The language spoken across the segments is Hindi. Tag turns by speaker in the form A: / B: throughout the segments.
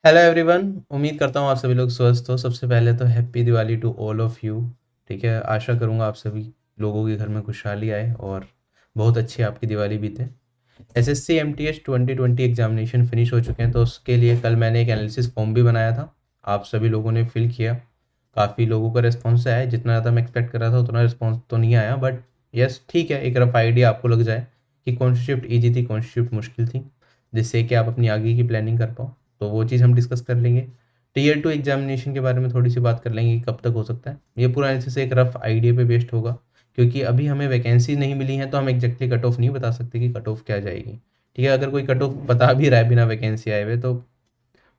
A: Hello everyone. उम्मीद करता हूँ आप सभी लोग स्वस्थ हो। सबसे पहले तो happy Diwali to all of you. ठीक है, आशा करूँगा आप सभी लोगों के घर में खुशहाली आए और बहुत अच्छी आपकी दिवाली बीते। एसएससी एमटीएस 2020 एग्जामिनेशन फिनिश हो चुके हैं, तो उसके लिए कल मैंने एक एनालिसिस फॉर्म भी बनाया था। आप सभी लोगों ने फिल किया। काफ़ी लोगों का रिस्पॉन्स आया है, जितना ज़्यादा मैं एक्सपेक्ट कर रहा था उतना रिस्पॉन्स तो नहीं आया, बट यस ठीक है, एक रफ आइडिया आपको लग जाए कि कौन सी शिफ्ट ईजी थी, कौन सी शिफ्ट मुश्किल थी, जिससे कि आप अपनी आगे की प्लानिंग कर पाओ। तो वो चीज़ हम डिस्कस कर लेंगे। टीयर 2 एग्जामिनेशन के बारे में थोड़ी सी बात कर लेंगे कि कब तक हो सकता है। ये पूरा एनालिसिस एक रफ आइडिया पे बेस्ड होगा, क्योंकि अभी हमें वैकेंसी नहीं मिली है, तो हम एग्जैक्टली कट ऑफ नहीं बता सकते कि कट ऑफ क्या जाएगी। ठीक है, अगर कोई कट ऑफ बता भी रहा है बिना वैकेंसी आए हुए, तो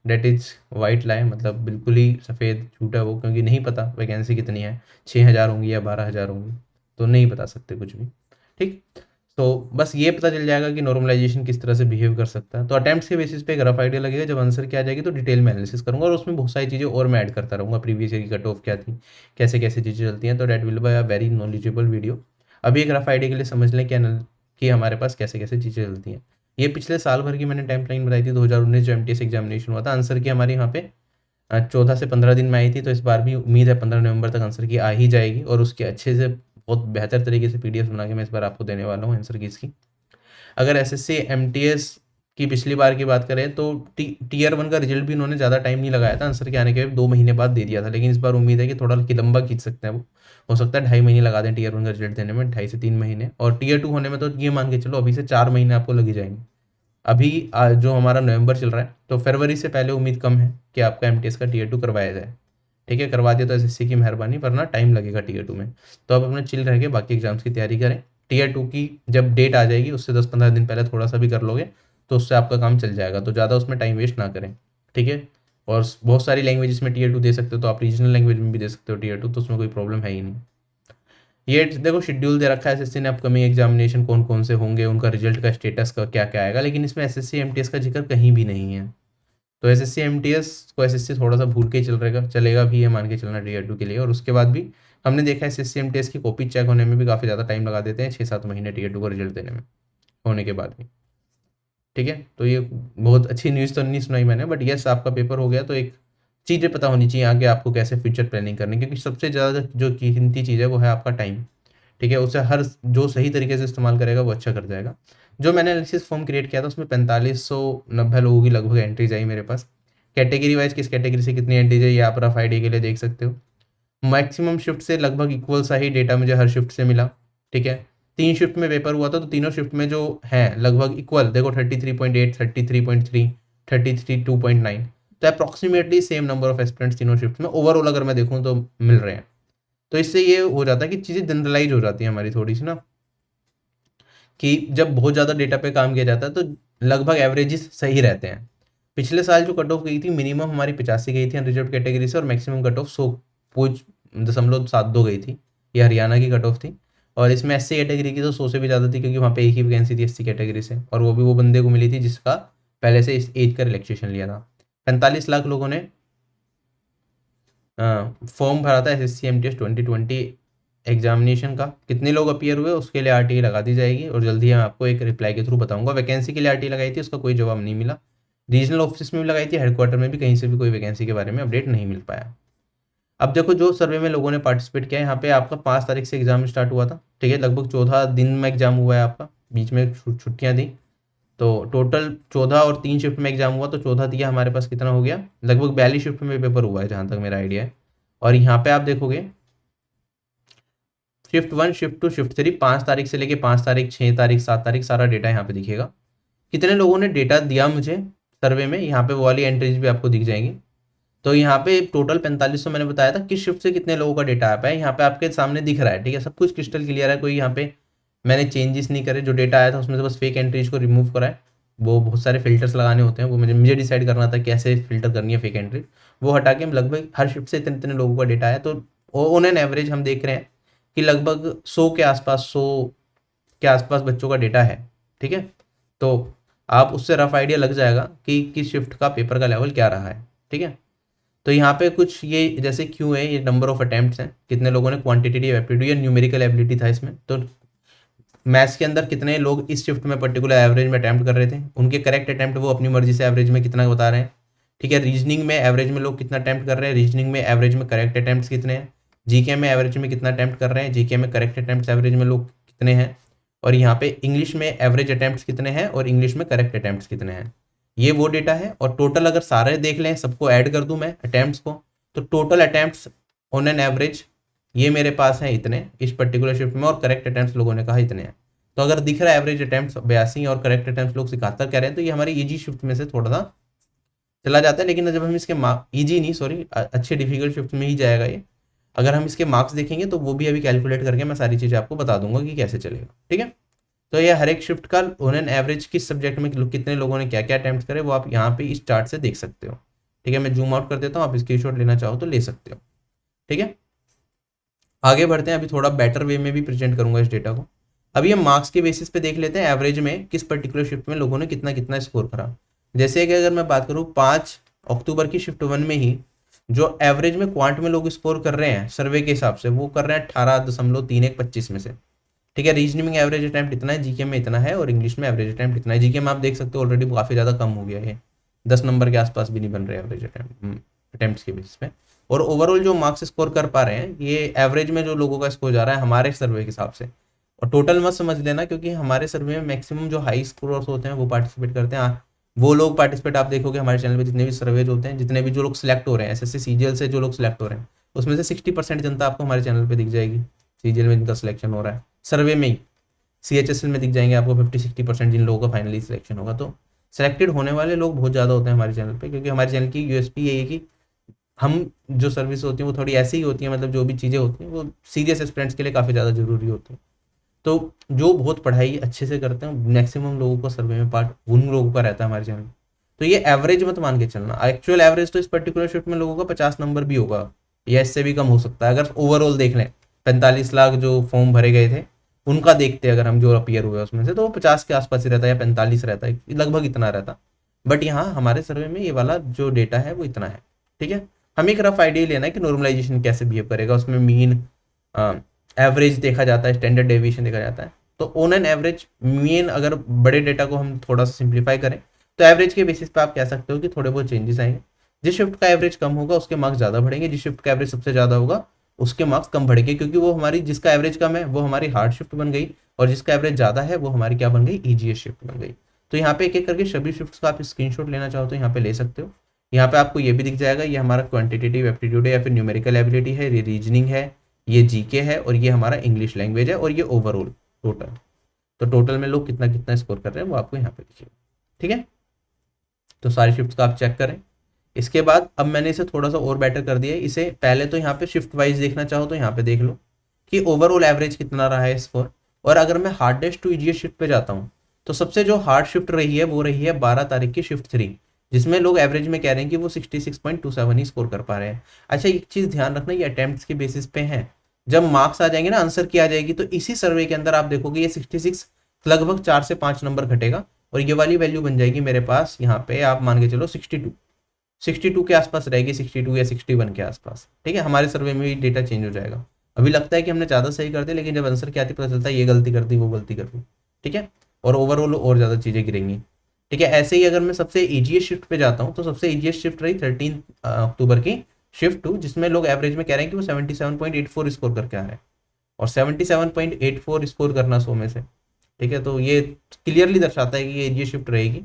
A: डेट इज़ वाइट लाई, मतलब बिल्कुल ही सफ़ेद झूठ है वो, क्योंकि नहीं पता वैकेंसी कितनी है, 6,000 होंगी या 12,000 होंगी, तो नहीं बता सकते कुछ भी। ठीक, तो बस ये पता चल जाएगा कि नॉर्मलाइजेशन किस तरह से बिहेव कर सकता है। तो अटेम्प्ट्स के बेसिस पे एक रफ आइडिया लगेगा। जब आंसर क्या आ जाएगी तो डिटेल में एनालिसिस करूंगा और उसमें बहुत सारी चीज़ें और मैं ऐड करता रहूँगा। प्रीवियस ईयर की कट ऑफ क्या थी, कैसे कैसे चीज़ें चलती हैं, तो that will be a very knowledgeable video. अभी एक रफ आइडिया के लिए समझ लें कि हमारे पास कैसे कैसे चीज़ें चलती हैं। ये पिछले साल भर की मैंने टाइम लाइन बताई थी। 2019 जो एमटीएस एग्जामिनेशन हुआ था, आंसर की हमारी यहाँ पे 14 से 15 दिन में आई थी। तो इस बार भी उम्मीद है 15 नवंबर तक आंसर की आ ही जाएगी, और उसके अच्छे से बहुत बेहतर तरीके से पीडीएफ बना के मैं इस बार आपको देने वाला हूँ आंसर की इसकी। अगर एसएससी एमटीएस की पिछली बार की बात करें तो टीयर 1 का रिजल्ट भी उन्होंने ज़्यादा टाइम नहीं लगाया था, आंसर के आने के 2 महीने बाद दे दिया था। लेकिन इस बार उम्मीद है कि थोड़ा लंबा खींच सकते हैं वो। हो सकता है 2.5 महीने लगा दें टीयर 1 का रिजल्ट देने में, 2.5 से 3 महीने, और टीयर 2 होने में तो ये मान के चलो अभी से 4 महीने आपको लग ही जाएंगे। अभी जो हमारा नवंबर चल रहा है, तो फरवरी से पहले उम्मीद कम है कि आपका एमटीएस का टीयर 2 करवाया जाए। ठीक है, करवा दिया तो एसएससी की मेहरबानी, वरना टाइम लगेगा टीयर 2 में। तो आप अपना चिल रह के बाकी एग्जाम्स की तैयारी करें। टीयर 2 की जब डेट आ जाएगी उससे 10-15 दिन पहले थोड़ा सा भी कर लोगे तो उससे आपका काम चल जाएगा। तो ज़्यादा उसमें टाइम वेस्ट ना करें। ठीक है, और बहुत सारी लैंग्वेजेस में टीयर 2 दे सकते हो, तो आप रीजनल लैंग्वेज में भी दे सकते हो टीयर 2, तो उसमें कोई प्रॉब्लम है ही नहीं। ये देखो शेड्यूल दे रखा है एसएससी ने, अपकमिंग एग्जामिनेशन कौन कौन से होंगे, उनका रिजल्ट का स्टेटस का क्या क्या आएगा, लेकिन इसमें एसएससी एमटीएस का जिक्र कहीं भी नहीं है। तो एसएससी एमटीएस को एसएससी थोड़ा सा भूल के ही चलेगा भी, ये मान के चलना टीयर 2 के लिए। और उसके बाद भी हमने देखा है एसएससी एमटीएस की कॉपी चेक होने में भी काफ़ी ज़्यादा टाइम लगा देते हैं, 6-7 महीने टीयर 2 का रिजल्ट देने में होने के बाद भी। ठीक है, तो ये बहुत अच्छी न्यूज़ तो नहीं सुनाई मैंने, बट यस आपका पेपर हो गया, तो एक चीज़ें पता होनी चाहिए आगे आपको कैसे फ्यूचर प्लानिंग करनी, क्योंकि सबसे ज़्यादा जो कीमती चीज़ है वो है आपका टाइम। ठीक है, उसे हर जो सही तरीके से इस्तेमाल करेगा वो अच्छा कर जाएगा। जो मैंने एनालिसिस फॉर्म क्रिएट किया था उसमें 4590 लोगों की लगभग एंट्रीज आई मेरे पास। कैटेगरी वाइज किस कैटेगरी से कितनी एंट्रीज है ये आप रफ आइडिया के लिए देख सकते हो। मैक्सिमम शिफ्ट से लगभग इक्वल सा ही डेटा मुझे हर शिफ्ट से मिला। ठीक है, 3 शिफ्ट में पेपर हुआ था, तो तीनों शिफ्ट में जो है लगभग इक्वल, देखो 33.8, 33.3, 32.9, तो approximately same number of aspirants तीनों शिफ्ट में ओवरऑल अगर मैं देखूँ तो मिल रहे हैं। तो इससे ये हो जाता है कि चीज़ें जनरलाइज हो जाती हैं हमारी थोड़ी सी ना, कि जब बहुत ज़्यादा डेटा पे काम किया जाता है तो लगभग एवरेजेस सही रहते हैं। पिछले साल जो कट ऑफ गई थी मिनिमम हमारी 85 गई थी अनरिजर्व कैटेगरी से, और मैक्सिमम कट ऑफ 100.72 गई थी। ये हरियाणा की कट ऑफ थी। और इसमें एससी कैटेगरी की तो 100 से भी ज़्यादा थी, क्योंकि वहाँ पे एक ही वैकेंसी थी एससी कैटेगरी से, और वो भी वो बंदे को मिली थी जिसका पहले से इस एज का रिलैक्सेशन लिया था। 45 लाख लोगों ने फॉर्म भरा था एसएससी एमटीएस 2020 एग्जामिनेशन का। कितने लोग अपीयर हुए उसके लिए आरटीई लगा दी जाएगी, और जल्दी मैं आपको एक रिप्लाई के थ्रू बताऊंगा। वैकेंसी के लिए आरटीई लगाई थी, उसका कोई जवाब नहीं मिला। रीजनल ऑफिस में भी लगाई थी, हेडक्वार्टर में भी, कहीं से भी कोई वैकेंसी के बारे में अपडेट नहीं मिल पाया। अब देखो जो सर्वे में लोगों ने पार्टिसिपेट किया है, यहाँ पे आपका 5 तारीख से एग्जाम स्टार्ट हुआ था। ठीक है, लगभग 14 दिन में एग्जाम हुआ है आपका, बीच में छुट्टियाँ थी। तो टोटल 14 और 3 शिफ्ट में एग्जाम हुआ, तो 14 दिया हमारे पास कितना हो गया, लगभग 42 शिफ्ट में पेपर हुआ है जहाँ तक मेरा आइडिया है। और यहाँ पे आप देखोगे शिफ्ट 1, शिफ्ट 2, शिफ्ट 3, 5 तारीख से लेके 5 तारीख, 6 तारीख, 7 तारीख, सारा डेटा यहाँ पे दिखेगा। कितने लोगों ने डेटा दिया मुझे सर्वे में, यहाँ पे वो वाली एंट्रीज भी आपको दिख जाएंगी। तो यहाँ पे टोटल 4500 मैंने बताया था, किस शिफ्ट से कितने लोगों का डेटा आ पाया यहाँ पे आपके सामने दिख रहा है। ठीक है, सब कुछ क्रिस्टल क्लियर है, कोई यहाँ पे मैंने चेंजेस नहीं करे। जो डेटा आया था उसमें से बस फेक एंट्रीज को रिमूव करा है। वो बहुत सारे फिल्टर्स लगाने होते हैं, वो मुझे डिसाइड करना था कैसे फिल्टर करनी है फेक एंट्री। वो हटा के लगभग हर शिफ्ट से इतने इतने लोगों का डेटा आया। तो ऑन एन एवरेज हम देख रहे हैं कि लगभग 100 के आसपास बच्चों का डेटा है। ठीक है, तो आप उससे रफ आइडिया लग जाएगा कि किस शिफ्ट का पेपर का लेवल क्या रहा है। ठीक है, तो यहाँ पे कुछ ये जैसे क्यों है, ये नंबर ऑफ अटेम्प्ट्स हैं, कितने लोगों ने क्वांटिटेटिव एप्टीट्यूड या न्यूमेरिकल एबिलिटी था इसमें। तो मैथ्स के अंदर कितने लोग इस शिफ्ट में पर्टिकुलर एवरेज में अटैम्प्ट कर रहे थे, उनके करेक्ट अटैम्प्ट वो अपनी मर्जी से एवरेज में कितना बता रहे हैं। ठीक है, रीजनिंग में एवरेज में लोग कितना अटेम्प्ट कर रहे हैं, रीजनिंग में एवरेज में करेक्ट अटेम्प्ट कितने हैं, जीके में एवरेज में कितना अटेम्प्ट कर रहे हैं, जीके में करेक्ट अटेम्प्ट एवरेज में लोग कितने हैं, और यहाँ पे इंग्लिश में एवरेज अटेम्प्ट कितने हैं और इंग्लिश में करेक्ट अटेम्प्ट कितने हैं, ये वो डेटा है। और टोटल अगर सारे देख लें, सबको ऐड कर दूं मैं अटेम्प्ट्स को, तो total attempts on an average ये मेरे पास हैं इतने इस पर्टिकुलर शिफ्ट में, और करेक्ट अटेम्प्ट्स लोगों ने कहा इतने हैं। तो अगर दिख रहा है एवरेज अटेम्प्ट्स 82 और करेक्ट अटेम्प्ट्स लोग 71 कह रहे हैं, तो ये हमारी ईजी शिफ्ट में से थोड़ा सा चला जाता है। लेकिन जब हम इसके ईजी नहीं सॉरी अच्छे डिफिकल्ट शिफ्ट में ही जाएगा ये। अगर हम इसके मार्क्स देखेंगे तो वो भी अभी कैलकुलेट करके मैं सारी चीज़ें आपको बता दूंगा कि कैसे चलेगा, ठीक है। तो ये हर एक शिफ्ट का ऑन एन एवरेज किस सब्जेक्ट में कितने लोगों ने क्या क्या अटेम्प्ट करे वो आप यहाँ पे इस चार्ट से देख सकते हो, ठीक है। मैं जूम आउट कर देता हूँ, आप स्क्रीनशॉट लेना चाहो तो ले सकते हो, ठीक है। आगे बढ़ते हैं, अभी थोड़ा बेटर वे में भी प्रेजेंट करूंगा इस डेटा को। अभी हम मार्क्स के बेसिस पे देख लेते हैं एवरेज में किस पर्टिकुलर शिफ्ट में लोगों ने कितना कितना स्कोर करा। जैसे कि अगर मैं बात करूँ 5 अक्टूबर की शिफ्ट 1 में ही जो एवरेज में क्वांट में लोग स्कोर कर रहे हैं सर्वे के हिसाब से, वो कर रहे हैं 18.3125 में से, ठीक है। रीजनिंग में एवरेज अटैम्प्ट इतना है, जीके में इतना है, और इंग्लिश में एवरेज अटैम्प्ट इतना है। जीके में आप देख सकते हो ऑलरेडी काफ़ी ज़्यादा कम हो गया है, 10 नंबर के आसपास भी नहीं बन रहे एवरेज अटैम्प्ट के बेसिस पे। और ओवरऑल जो मार्क्स स्कोर कर पा रहे हैं ये एवरेज में जो लोगों का स्कोर जा रहा है हमारे सर्वे के हिसाब से, और टोटल मत समझ लेना, क्योंकि हमारे सर्वे में मैक्सिमम जो हाई स्कोरर्स होते हैं वो पार्टिसिपेट करते हैं। वो लोग पार्टिसिपेट आप देखोगे हमारे चैनल पे जितने भी सर्वेज होते हैं, जितने भी जो लोग सिलेक्ट हो रहे हैं एसएससी सीजीएल से जो लोग सिलेक्ट हो रहे हैं, उसमें से 60% जनता आपको हमारे चैनल पे दिख जाएगी सीजीएल में जिनका सिलेक्शन हो रहा है सर्वे में ही। सीएचएसएल में दिख जाएंगे आपको 50-60% जिन लोगों का फाइनली सिलेक्शन होगा। तो सिलेक्टेड होने वाले लोग बहुत ज़्यादा होते हैं हमारे चैनल पे, क्योंकि हमारे चैनल की यूएसपी यही है कि हम जो सर्विस होती है वो थोड़ी ऐसी ही होती है, मतलब जो भी चीज़ें होती हैं वो सीरियस एस्पिरेंट्स के लिए काफ़ी ज़्यादा जरूरी होती है। तो जो बहुत पढ़ाई अच्छे से करते हैं मैक्सिमम लोगों को सर्वे में पार्ट उन लोगों का रहता है हमारे चैनल। तो ये एवरेज मत मान के चलना, एक्चुअल एवरेज तो इस पर्टिकुलर शिफ्ट में लोगों का 50 नंबर भी होगा या इससे भी कम हो सकता है। अगर ओवरऑल देख लें 45 लाख जो फॉर्म भरे गए थे उनका देखते अगर हम जो अपीयर हुए उसमें से, तो वो 50 के आसपास ही रहता है या 45 रहता है, लगभग इतना रहता। बट यहाँ हमारे सर्वे में ये वाला जो डेटा है वो इतना है, ठीक है। हमें एक रफ आइडिया लेना है कि नॉर्मलाइजेशन कैसे बिहेव करेगा। उसमें मीन एवरेज देखा जाता है, स्टैंडर्ड डेविएशन देखा जाता है। तो ऑन एन एवरेज मीन अगर बड़े डेटा को हम थोड़ा सा सिंप्लीफाई करें तो एवरेज के बेसिस पे आप कह सकते हो कि थोड़े बहुत चेंजेस आएंगे। जिस शिफ्ट का एवरेज कम होगा उसके मार्क्स ज़्यादा बढ़ेंगे, जिस शिफ्ट का एवरेज सबसे ज़्यादा होगा उसके मार्क्स कम बढ़ेंगे, क्योंकि वो हमारी जिसका एवरेज कम है वो हमारी हार्ड शिफ्ट बन गई, और जिसका एवरेज ज़्यादा है वो हमारी क्या बन गई, ईजीएस्ट शिफ्ट बन गई। तो यहाँ पे एक एक करके सभी शिफ्ट्स का आप स्क्रीनशॉट लेना चाहो तो यहाँ पे ले सकते हो। यहाँ पे आपको ये भी दिख जाएगा, ये हमारा क्वांटिटेटिव एप्टीट्यूड है या फिर न्यूमेरिकल एबिलिटी है, ये रीजनिंग है, ये जीके है, और ये हमारा इंग्लिश लैंग्वेज है, और ये ओवरऑल टोटल। तो टोटल में लोग कितना कितना स्कोर कर रहे हैं वो आपको यहाँ पे दिखेगा, ठीक है। तो सारी शिफ्ट्स का आप चेक करें। इसके बाद अब मैंने इसे थोड़ा सा और बेटर कर दिया है। इसे पहले तो यहाँ पे शिफ्ट वाइज देखना चाहो तो यहाँ पे देख लो कि ओवरऑल एवरेज कितना रहा है स्कोर। और अगर मैं हार्डेस्ट टू इजीएस्ट शिफ्ट पे जाता हूँ तो सबसे जो हार्ड शिफ्ट रही है वो रही है 12 तारीख की शिफ्ट 3, जिसमें लोग एवरेज में कह रहे हैं कि वो 66.27 ही स्कोर कर पा रहे हैं। अच्छा एक चीज़ ध्यान रखना, ये अटेम्प्ट्स के बेसिस पे है, जब मार्क्स आ जाएंगे ना आंसर की आ जाएगी तो इसी सर्वे के अंदर आप देखोगे ये 66 लगभग 4 से 5 नंबर घटेगा, और ये वाली वैल्यू बन जाएगी मेरे पास यहाँ पे आप मान के चलो 62 के आसपास रहेगी, 62 या 61 के आसपास, ठीक है। हमारे सर्वे में भी डेटा चेंज हो जाएगा। अभी लगता है कि हमने ज़्यादा सही कर दिया, लेकिन जब आंसर क्या आती पता चलता है ये गलती कर दी वो गलती कर दी, ठीक है। और ओवरऑल और ज़्यादा चीज़ें गिरेंगी, ठीक है। ऐसे ही अगर मैं सबसे ईजीएस्ट शिफ्ट पे जाता हूँ तो सबसे ईजीएस्ट शिफ्ट रही 13 अक्टूबर की शिफ्ट 2, जिसमें लोग एवरेज में कह रहे हैं कि वो 77.84 स्कोर करके आ रहे हैं, और 77.84 स्कोर करना 100 में से, ठीक है। तो ये क्लियरली दर्शाता है कि ये शिफ्ट रहेगी।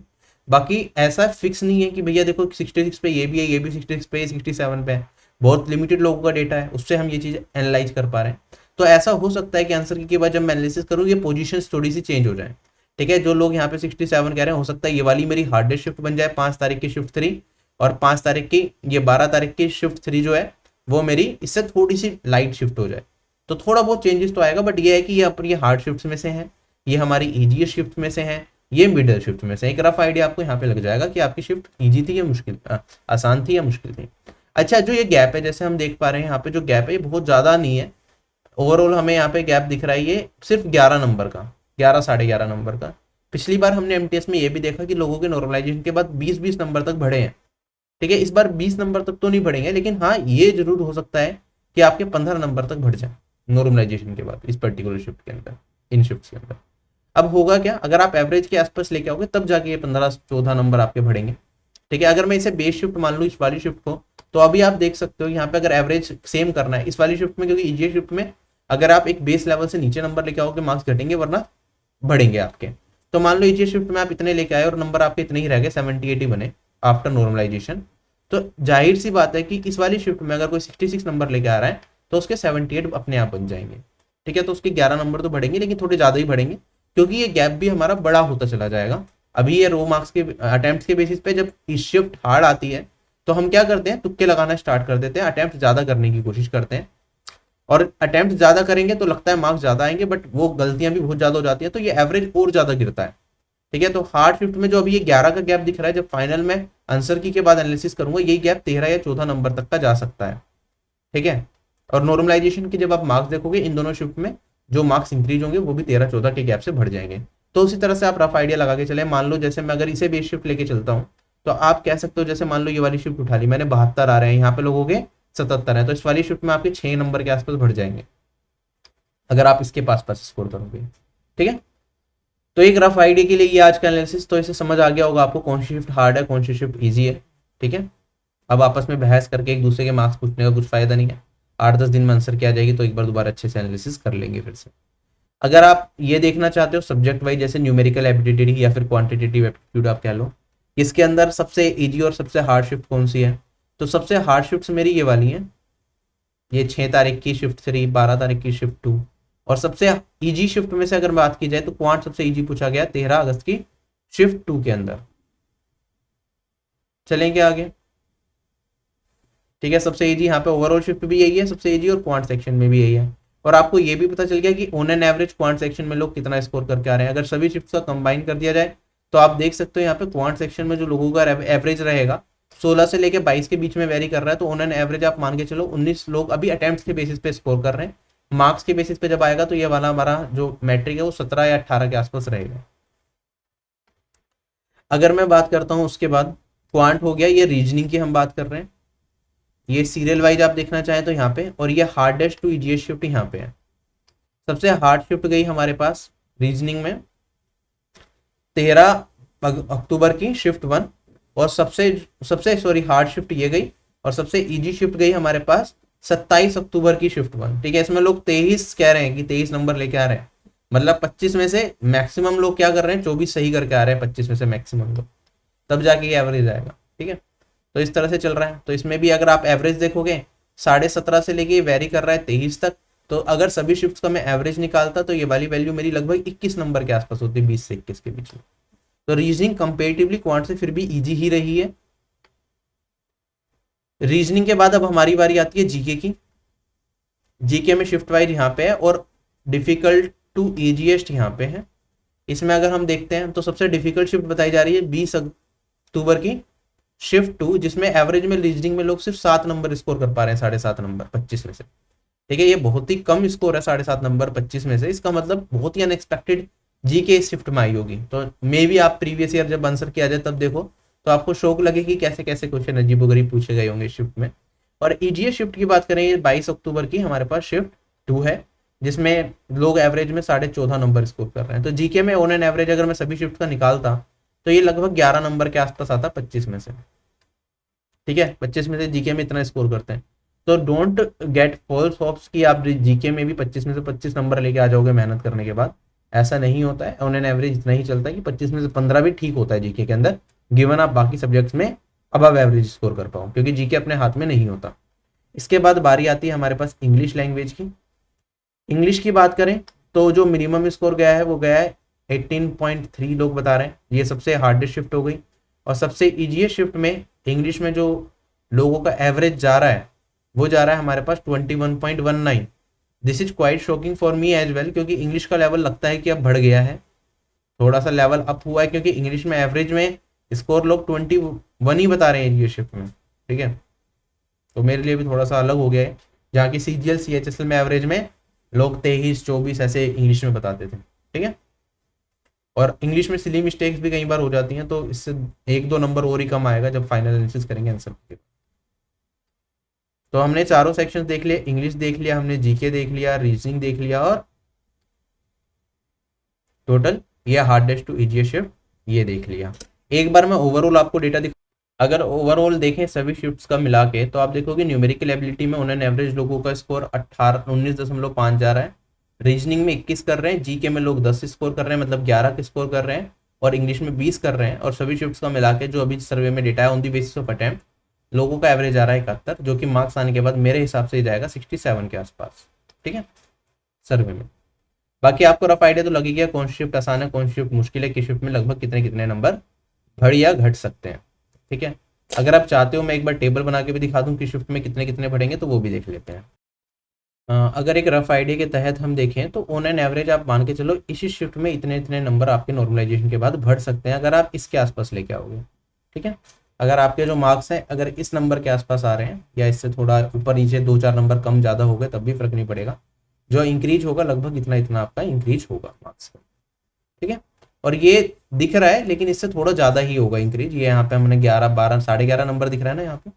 A: बाकी ऐसा फिक्स नहीं है कि भैया देखो 66 पे ये भी है, ये भी 66 पे 67 पे है, बहुत लिमिटेड लोगों का डेटा है उससे हम ये चीज़ एनालाइज कर पा रहे हैं। तो ऐसा हो सकता है कि आंसर के बाद जब मैं एनालिसिस करूँ ये पोजीशन थोड़ी सी चेंज हो जाए, ठीक है। जो लोग यहाँ पे 67 कह रहे हैं हो सकता है ये वाली मेरी हार्डेस्ट शिफ्ट बन जाए 5 तारीख की शिफ्ट 3, और 5 तारीख की ये 12 तारीख की शिफ्ट 3 जो है वो मेरी इससे थोड़ी सी लाइट शिफ्ट हो जाए। तो थोड़ा बहुत चेंजेस तो आएगा, बट ये है कि ये अपनी हार्ड शिफ्ट में से है, ये हमारी ईजीएस्ट शिफ्ट में से है, ये मिडिल शिफ्ट में से। एक रफ आइडिया आपको यहाँ पे लग जाएगा कि आपकी शिफ्ट इजी थी या मुश्किल, आसान थी या मुश्किल थी। अच्छा जो ये गैप है जैसे हम देख पा रहे हैं यहाँ पे जो गैप है ये बहुत ज़्यादा नहीं है। ओवरऑल हमें यहाँ पे गैप दिख रहा है ये सिर्फ 11 नंबर का, 11 साढ़े 11 नंबर का। पिछली बार हमने एमटीएस में ये भी देखा कि लोगों के नॉर्मलाइजेशन के बाद 20-20 नंबर तक बढ़े हैं, ठीक है। इस बार 20 नंबर तक तो नहीं बढ़ेंगे, लेकिन हाँ ये जरूर हो सकता है कि आपके 15 नंबर तक बढ़ जाए नॉर्मलाइजेशन के बाद इस पर्टिकुलर शिफ्ट के अंदर, इन शिफ्ट के अंदर। अब होगा क्या, अगर आप एवरेज के आसपास लेके आओगे तब जाके ये 15-14 नंबर आपके बढ़ेंगे, ठीक है। अगर मैं इसे बेस शिफ्ट मान लूँ इस वाली शिफ्ट को, तो अभी आप देख सकते हो यहाँ पे अगर एवरेज सेम करना है इस वाली शिफ्ट में, क्योंकि ईजी शिफ्ट में अगर आप एक बेस लेवल से नीचे नंबर लेके आओगे मार्क्स घटेंगे वरना बढ़ेंगे आपके। तो मान लो ईजी शिफ्ट में आप इतने लेके आए और नंबर आपके इतने ही रह गए 70-80 बने आफ्टर नॉर्मलाइजेशन, तो जाहिर सी बात है कि इस वाली शिफ्ट में अगर कोई 66 नंबर लेके आ रहा है तो उसके 78 अपने आप बन जाएंगे। ठीक है, तो उसके 11 नंबर तो बढ़ेंगे लेकिन थोड़े ज़्यादा ही बढ़ेंगे, क्योंकि ये गैप भी हमारा बड़ा होता चला जाएगा। अभी ये रो मार्क्स के अटेम्प्ट के बेसिस पे जब शिफ्ट हार्ड आती है तो हम क्या करते हैं, तुक्के लगाना स्टार्ट कर देते हैं, अटेम्प्ट ज़्यादा करने की कोशिश करते हैं, और अटेम्प्ट ज़्यादा करेंगे तो लगता है मार्क्स ज़्यादा आएंगे, बट वो गलतियां भी बहुत ज़्यादा हो जाती हैं, तो ये एवरेज और ज़्यादा गिरता है। ठीक है, तो हार्ड शिफ्ट में जो अभी ये 11 का गैप दिख रहा है, जब फाइनल में आंसर की के बाद एनालिसिस करूंगा यही गैप 13 या 14 नंबर तक का जा सकता है। ठीक है, और नॉर्मलाइजेशन के जब आप मार्क्स देखोगे इन दोनों शिफ्ट में जो मार्क्स इंक्रीज होंगे वो भी 13-14 के गैप से बढ़ जाएंगे। तो उसी तरह से आप रफ आइडिया लगा के चले। मान लो जैसे मैं अगर इसे बेस शिफ्ट लेके चलता हूँ तो आप कह सकते हो, जैसे मान लो ये वाली शिफ्ट उठा ली मैंने, 72 आ रहे हैं, यहाँ पे लोगों के 77 है, तो इस वाली शिफ्ट में आपके 6 नंबर के आसपास बढ़ जाएंगे अगर आप इसके पास पास स्कोर करोगे। ठीक है, तो एक रफ आइडिया के लिए ये आज का एनालिसिस, तो इसे समझ आ गया होगा आपको कौन सी शिफ्ट हार्ड है कौन सी शिफ्ट ईजी है। ठीक है, अब आपस में बहस करके एक दूसरे के मार्क्स पूछने का कुछ फायदा नहीं है। 8-10 दिन में आंसर किया जाएगी तो एक बार दोबारा अच्छे से एनालिसिस कर लेंगे फिर से। अगर आप ये देखना चाहते हो सब्जेक्ट वाइज, जैसे न्यूमेरिकल एबिलिटी या फिर क्वांटिटेटिव एप्टीट्यूड आप कह लो, इसके अंदर सबसे इजी और सबसे हार्ड शिफ्ट कौन सी है, तो सबसे हार्ड शिफ्ट मेरी ये वाली है, ये 6 तारीख की शिफ्ट 3, 12 तारीख की शिफ्ट 2, और सबसे इजी शिफ्ट में से अगर बात की जाए तो क्वांट सबसे इजी पूछा गया 13 अगस्त की शिफ्ट 2 के अंदर। चलेंगे आगे। ठीक है, सबसे इजी यहाँ पे ओवरऑल शिफ्ट भी यही है सबसे इजी, और क्वांट सेक्शन में भी यही है। और आपको ये भी पता चल गया कि on an average quant section में लोग कितना स्कोर करके आ रहे हैं। अगर सभी शिफ्ट का कंबाइन कर दिया जाए तो आप देख सकते हो यहाँ पे क्वांट सेक्शन में जो लोगों का एवरेज रहेगा 16 से लेकर 22 के बीच में वेरी कर रहा है, तो ऑन एन एवरेज आप मान के चलो 19 लोग अभी अटेम्प्ट के बेसिस पे स्कोर कर रहे हैं। मार्क्स के बेसिस पे जब आएगा तो ये वाला हमारा जो मैट्रिक है वो 17 या 18 के आसपास रहेगा। अगर मैं बात करता हूँ उसके बाद, क्वांट हो गया, ये रीजनिंग की हम बात कर रहे हैं, ये सीरियल वाइज आप देखना चाहें तो यहाँ पे, और ये हार्डेस्ट टू इजीएस्ट शिफ्ट यहाँ पे है। सबसे हार्ड शिफ्ट गई हमारे पास रीजनिंग में 13 अक्टूबर की शिफ्ट 1, और सबसे सबसे सॉरी हार्ड शिफ्ट ये गई, और सबसे इजी शिफ्ट गई हमारे पास 27 अक्टूबर की शिफ्ट 1। ठीक है, इसमें लोग 23 कह रहे हैं कि 23 नंबर लेके आ रहे हैं, मतलब 25 में से मैक्सिमम लोग क्या कर रहे हैं 24 सही करके आ रहे हैं, 25 में से मैक्सिमम लोग, तब जाके ये एवरेज आएगा। ठीक है, तो इस तरह से चल रहा है। तो इसमें भी अगर आप एवरेज देखोगे 17.5 से लेके वेरी कर रहा है 23 तक, तो अगर सभी शिफ्ट का मैं एवरेज निकालता तो ये वाली वैल्यू मेरी लगभग 21 नंबर के आसपास होती है, 20 से 21 के बीच में। तो रीजनिंग कंपेरेटिवली क्वांट से फिर भी इजी ही रही है। रीजनिंग के बाद अब हमारी बारी आती है जीके की। जीके में शिफ्ट वाइज यहाँ पे है, और डिफिकल्ट टू इजीएस्ट यहाँ पे है। इसमें अगर हम देखते हैं तो सबसे डिफिकल्ट शिफ्ट बताई जा रही है 20 अक्टूबर की शिफ्ट 2, जिसमें एवरेज में रीजनिंग में लोग सिर्फ 7 नंबर स्कोर कर पा रहे हैं, 7.5 नंबर 25 में से। ठीक है, ये बहुत ही कम स्कोर है 7.5 नंबर 25 में से, इसका मतलब बहुत ही अनएक्सपेक्टेड जी के इस शिफ्ट में आई होगी। तो मे भी आप प्रीवियस ईयर जब आंसर किया जाए तब देखो तो आपको शौक लगे कि कैसे कैसे क्वेश्चन अजीबोगरीब पूछे गए होंगे शिफ्ट में। और ईजीएस शिफ्ट की बात करें, ये 22 अक्टूबर की हमारे पास शिफ्ट 2 है, जिसमें लोग एवरेज में 14.5 नंबर स्कोर कर रहे हैं। तो जीके में ऑन एन एवरेज अगर मैं सभी शिफ्ट का निकालता तो ये लगभग 11 नंबर के आसपास आता 25 में से। ठीक है, 25 में से जीके में इतना स्कोर करते हैं। तो डोंट गेट फॉल्स होप्स कि आप जीके में भी 25 में से 25 नंबर लेके आ जाओगे मेहनत करने के बाद, ऐसा नहीं होता है। ऑन एन एवरेज इतना ही चलता है कि 25 में से 15 भी ठीक होता है जीके के अंदर, गिवन आप बाकी सब्जेक्ट्स में अबव एवरेज स्कोर कर पाओ, क्योंकि जीके अपने हाथ में नहीं होता। इसके बाद बारी आती है हमारे पास इंग्लिश लैंग्वेज की। इंग्लिश की बात करें तो जो मिनिमम स्कोर गया है वो गया है 18.3 लोग बता रहे हैं, ये सबसे हार्डेस्ट शिफ्ट हो गई। और सबसे ईजीएस्ट शिफ्ट में इंग्लिश में जो लोगों का एवरेज जा रहा है वो जा रहा है हमारे पास 21.19। This is quite shocking for me as well, क्योंकि इंग्लिश का लेवल लगता है कि अब बढ़ गया है, थोड़ा सा लेवल अप हुआ है, क्योंकि इंग्लिश में एवरेज में स्कोर लोग 21 ही बता रहे हैं ये शिफ्ट में। ठीक है, तो मेरे लिए भी थोड़ा सा अलग हो गया है, जहाँ की CGL CHSL में एवरेज में लोग 23-24 ऐसे इंग्लिश में बताते थे। ठीक है, और इंग्लिश में सिली मिस्टेक्स भी कई बार हो जाती हैं, तो इससे 1-2 नंबर और ही कम आएगा जब फाइनल एनालिसिस करेंगे आंसर के। तो हमने चारों सेक्शन देख लिए, इंग्लिश देख लिया हमने, जीके देख लिया, रीजनिंग देख लिया, और टोटल ये हार्डेस्ट टू इजीएस्ट शिफ्ट ये देख लिया। एक बार मैं ओवरऑल आपको डेटा अगर ओवरऑल देखें सभी शिफ्ट्स का मिला के, तो आप देखोगे न्यूमेरिकल एबिलिटी में उन्होंने एवरेज लोगों का स्कोर 19.5 जा रहा है, रीजनिंग में 21 कर रहे हैं, जीके में लोग 10 स्कोर कर रहे हैं, मतलब 11 स्कोर कर रहे हैं, और इंग्लिश में 20 कर रहे हैं। और सभी शिफ्ट्स का मिला के जो अभी सर्वे में डेटा है on the basis of attempt, लोगों का एवरेज आ रहा है 71, जो कि मार्क्स आने के बाद मेरे हिसाब से जाएगा 67 के आसपास, ठीक है, सर्वे में। बाकी आपको रफ आइडिया तो लग ही गया कौन सी शिफ्ट आसान है, कौन सी शिफ्ट मुश्किल है, किस शिफ्ट में लगभग कितने कितने नंबर बढ़ या घट सकते हैं, ठीक है। अगर आप चाहते हो मैं एक बार टेबल बना के भी दिखा दूं कि शिफ्ट में कितने कितने बढ़ेंगे, तो वो भी देख लेते हैं। अगर एक रफ आइडिया के तहत हम देखें तो ऑन एन एवरेज आप मान के चलो इसी शिफ्ट में इतने इतने नंबर आपके नॉर्मलाइजेशन के बाद बढ़ सकते हैं, अगर आप इसके आसपास लेके आओगे, ठीक है। अगर आपके जो मार्क्स हैं अगर इस नंबर के आसपास आ रहे हैं या इससे थोड़ा ऊपर नीचे 2-4 नंबर कम ज़्यादा हो गए तब भी फर्क नहीं पड़ेगा, जो इंक्रीज होगा लगभग इतना इतना आपका इंक्रीज होगा मार्क्स, ठीक है। और ये दिख रहा है लेकिन इससे थोड़ा ज़्यादा ही होगा इंक्रीज, ये यहाँ पे हमने 11, 12, 11.5 नंबर दिख रहा है ना यहाँ पे,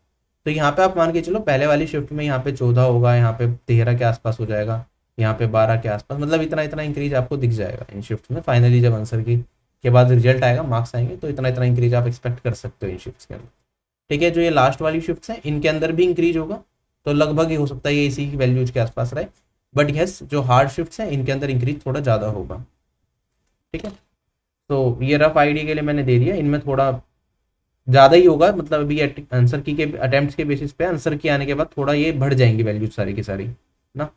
A: तो यहाँ पे आप मान के चलो पहले वाली शिफ्ट में यहाँ पे 14 होगा, यहाँ पे 13 के आसपास हो जाएगा, यहाँ पे 12 के आसपास, मतलब इतना इतना इंक्रीज आपको दिख जाएगा इन शिफ्ट में। फाइनली जब आंसर की के बाद रिजल्ट आएगा, मार्क्स आएंगे, तो इतना इतना इंक्रीज आप एक्सपेक्ट कर सकते हो इन शिफ्ट के अंदर, ठीक है। जो ये लास्ट वाली शिफ्ट हैं इनके अंदर भी इंक्रीज होगा, तो लगभग ही हो सकता है ये इसी की वैल्यूज के आसपास रहे, बट यस जो हार्ड शिफ्ट हैं इनके अंदर इंक्रीज थोड़ा ज़्यादा होगा, ठीक है। तो ये रफ आइडिया के लिए मैंने दे दिया, इनमें थोड़ा ज़्यादा ही होगा, मतलब अभी आंसर की के अटेम्प्ट के बेसिस पे आंसर की आने के बाद थोड़ा ये बढ़ जाएंगी वैल्यूज सारी की सारी ना।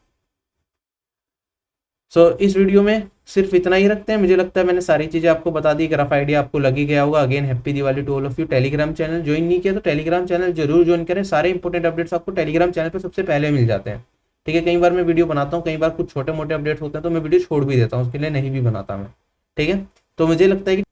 A: सो इस वीडियो में सिर्फ इतना ही रखते हैं, मुझे लगता है मैंने सारी चीज़ें आपको बता दी, रफ आइडिया आपको लग ही गया होगा। Again happy Diwali to all of you. Telegram channel join नहीं किया तो टेलीग्राम चैनल जरूर ज्वाइन करें, सारे इंपॉर्टेंट अपडेट्स आपको टेलीग्राम चैनल पर सबसे पहले मिल जाते हैं, ठीक है। कई बार मैं वीडियो बनाता हूँ, कई बार कुछ छोटे मोटे अपडेट्स होते हैं तो मैं वीडियो छोड़ भी देता हूँ, उसके लिए नहीं भी बनाता मैं, ठीक है। तो मुझे लगता है कि